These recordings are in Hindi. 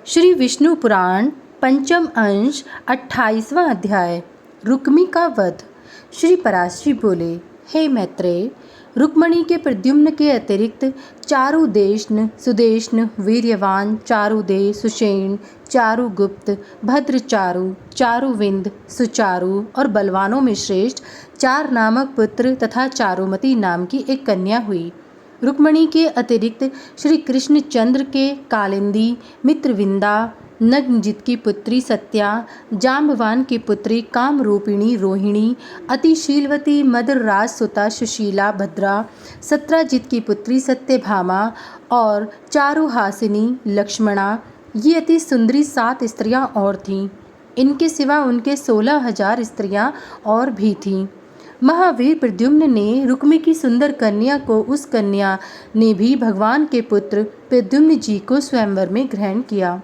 श्री विष्णु पुराण पंचम अंश 28वां अध्याय। रुक्मी का वध। श्री पराशरी बोले, हे मैत्रेय, रुक्मणी के प्रद्युम्न के अतिरिक्त चारुदेशन, सुदेशन, वीर्यवान, चारुदेय, सुषेण, चारुगुप्त, भद्रचारु, चारुविंद, सुचारु और बलवानों में श्रेष्ठ 4 नामक पुत्र तथा चारुमती नाम की एक कन्या हुई। रुक्मणी के अतिरिक्त श्री कृष्णचंद्र के कालिंदी, मित्रविंदा, नग्नजित की पुत्री सत्या, जाम्बवान की पुत्री कामरूपिणी रोहिणी, अतिशीलवती मदरराज सुता सुशीला भद्रा, सत्राजित की पुत्री सत्यभामा और चारुहासिनी लक्ष्मणा, ये अति सुंदरी 7 स्त्रियां और थीं। इनके सिवा उनके 16,000 स्त्रियां और भी थीं। महावीर प्रद्युम्न ने रुक्मी की सुंदर कन्या को उस कन्या ने भी भगवान के पुत्र प्रद्युम्न जी को स्वयंवर में ग्रहण किया।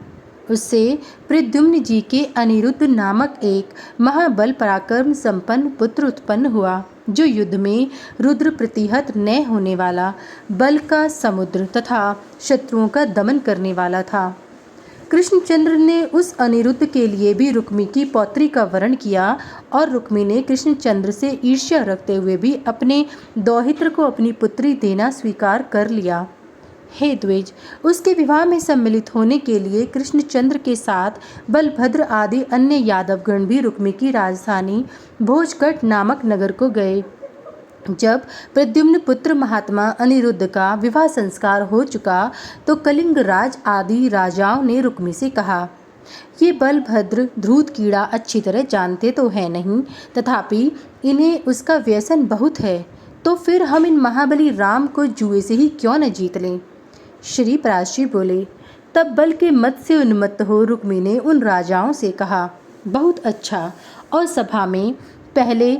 उससे प्रद्युम्न जी के अनिरुद्ध नामक एक महाबल पराक्रम संपन्न पुत्र उत्पन्न हुआ, जो युद्ध में रुद्र प्रतिहत न होने वाला, बल का समुद्र तथा शत्रुओं का दमन करने वाला था। कृष्णचंद्र ने उस अनिरुद्ध के लिए भी रुक्मी की पौत्री का वरण किया और रुक्मी ने कृष्णचंद्र से ईर्ष्या रखते हुए भी अपने दौहित्र को अपनी पुत्री देना स्वीकार कर लिया। हे द्विज, उसके विवाह में सम्मिलित होने के लिए कृष्णचंद्र के साथ बलभद्र आदि अन्य यादवगण भी रुक्मी की राजधानी भोजकट नामक नगर को गए। जब प्रद्युम्न पुत्र महात्मा अनिरुद्ध का विवाह संस्कार हो चुका तो कलिंग राज आदि राजाओं ने रुक्मी से कहा, ये बलभद्र धूर्त कीड़ा अच्छी तरह जानते तो है नहीं, तथापि इन्हें उसका व्यसन बहुत है, तो फिर हम इन महाबली राम को जुए से ही क्यों न जीत लें। श्री पराशरी बोले, तब बल के मत से उन्मत्त हो रुक्मी ने उन राजाओं से कहा, बहुत अच्छा, और सभा में पहले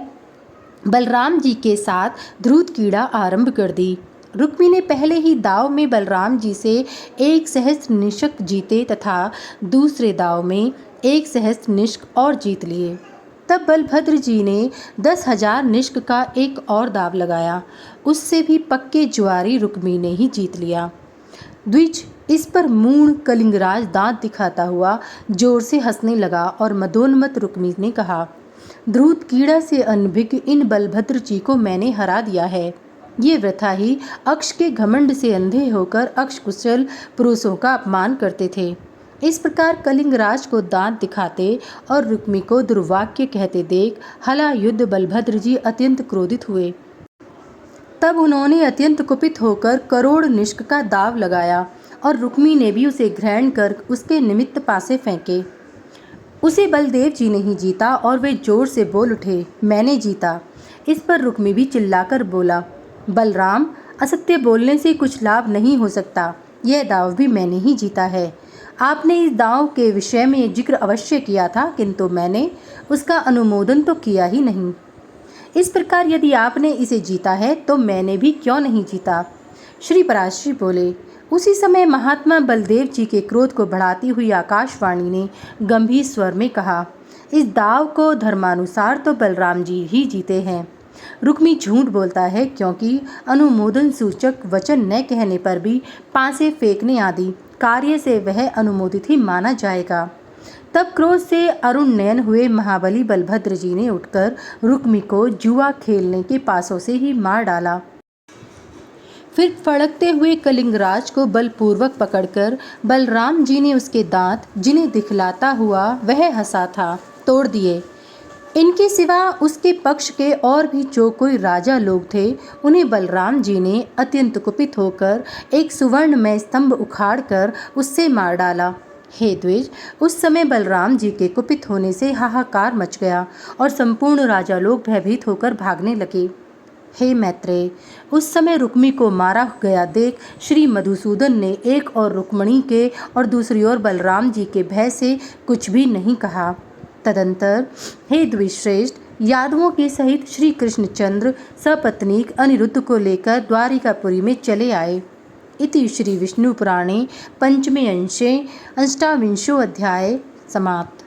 बलराम जी के साथ धूर्त कीड़ा आरंभ कर दी। रुक्मी ने पहले ही दाव में बलराम जी से 1 सहस्त्र निशक जीते तथा दूसरे दाव में 1 सहस्त्र निष्क और जीत लिए। तब बलभद्र जी ने 10,000 निष्क का एक और दाव लगाया, उससे भी पक्के जुआरी रुक्मी ने ही जीत लिया। द्विज, इस पर मूढ़ कलिंगराज दांत दिखाता हुआ जोर से हंसने लगा और मदोन्मत्त रुक्मी ने कहा, धूर्त कीड़ा से अनभिज्ञ इन बलभद्र जी को मैंने हरा दिया है। ये वृथा ही अक्ष के घमंड से अंधे होकर अक्ष कुशल पुरुषों का अपमान करते थे। इस प्रकार कलिंगराज को दांत दिखाते और रुक्मी को दुर्वाक्य कहते देख हलायुद्ध बलभद्र जी अत्यंत क्रोधित हुए। तब उन्होंने अत्यंत कुपित होकर करोड़ निष्क का दाव लगाया और रुक्मी ने भी उसे ग्रहण कर उसके निमित्त पासे फेंके। उसे बलदेव जी ने ही जीता और वे जोर से बोल उठे, मैंने जीता। इस पर रुक्मी भी चिल्लाकर बोला, बलराम, असत्य बोलने से कुछ लाभ नहीं हो सकता, यह दाव भी मैंने ही जीता है। आपने इस दाव के विषय में जिक्र अवश्य किया था, किंतु मैंने उसका अनुमोदन तो किया ही नहीं। इस प्रकार यदि आपने इसे जीता है तो मैंने भी क्यों नहीं जीता। श्री पराशरी बोले, उसी समय महात्मा बलदेव जी के क्रोध को बढ़ाती हुई आकाशवाणी ने गंभीर स्वर में कहा, इस दाव को धर्मानुसार तो बलराम जी ही जीते हैं। रुक्मी झूठ बोलता है, क्योंकि अनुमोदन सूचक वचन न कहने पर भी पासे फेंकने आदि कार्य से वह अनुमोदित ही माना जाएगा। तब क्रोध से अरुण नयन हुए महाबली बलभद्र जी ने उठकर रुक्मी को जुआ खेलने के पासों से ही मार डाला। फिर फड़कते हुए कलिंगराज को बलपूर्वक पकड़कर बलराम जी ने उसके दांत, जिन्हें दिखलाता हुआ वह हंसा था, तोड़ दिए। इनके सिवा उसके पक्ष के और भी जो कोई राजा लोग थे, उन्हें बलराम जी ने अत्यंत कुपित होकर एक सुवर्णमय स्तंभ उखाड़कर उससे मार डाला। हे द्विज, उस समय बलराम जी के कुपित होने से हाहाकार मच गया और संपूर्ण राजा लोग भयभीत होकर भागने लगे। हे मैत्रेय, उस समय रुक्मी को मारा गया देख श्री मधुसूदन ने एक और रुक्मणी के और दूसरी ओर बलराम जी के भय से कुछ भी नहीं कहा। तदंतर हे द्विजश्रेष्ठ, यादवों के सहित श्री कृष्णचंद्र सपत्नीक अनिरुद्ध को लेकर द्वारिकापुरी में चले आए। इति श्री विष्णु पुराणे पंचमे अंशे 28वां अध्याय समाप्त।